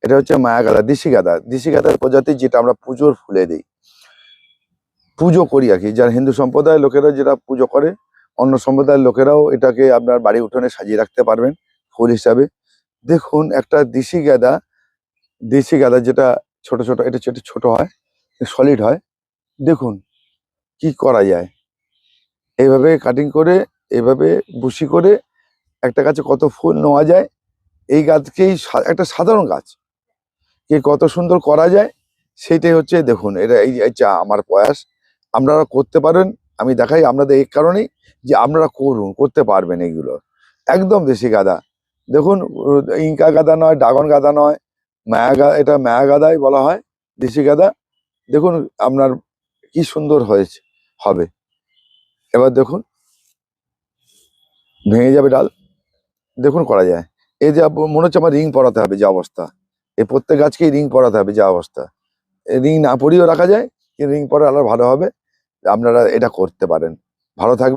এটা হচ্ছে মায়া গাঁদা, দেশি গাঁদার প্রজাতি, যেটা আমরা পুজোর ফুলে দিই, পুজো করি আর কি। যারা হিন্দু সম্প্রদায়ের লোকেরা যেটা পুজো করে, অন্য সম্প্রদায়ের লোকেরাও এটাকে আপনার বাড়ি উঠোনে সাজিয়ে রাখতে পারবেন ফুল হিসাবে। দেখুন একটা দেশি গাঁদা যেটা ছোট ছোট, এটা ছোট হয়, সলিড হয়। দেখুন কি করা যায়, এইভাবে কাটিং করে, এইভাবে বুশি করে একটা গাছে কত ফুল নেওয়া যায়। এই গাছকেই একটা সাধারণ গাছ কে কত সুন্দর করা যায়, সেটাই হচ্ছে। দেখুন এটা এই যা আমার প্রয়াস, আপনারা করতে পারেন। আমি দেখাই আপনাদের এই কারণেই যে আপনারা করতে পারবেন এইগুলো। একদম দেশি গাঁদা। দেখুন ইনকা গাঁদা নয়, ড্রাগন গাঁদা নয়, এটা মায়া গাঁদাই বলা হয়, দেশি গাঁদা। দেখুন আপনার কি সুন্দর হবে। এবার দেখুন ভেঙে যাবে ডাল। দেখুন করা যায়। এই যে মনে হচ্ছে আমার রিং পরাতে হবে যে অবস্থা, এই প্রত্যেক গাছকেই রিং পরাতে হবে যে অবস্থা। রিং না পরিয়েও রাখা যায়, কিন্তু রিং পরে আরো ভালো হবে। আপনারা এটা করতে পারেন। ভালো থাকবে।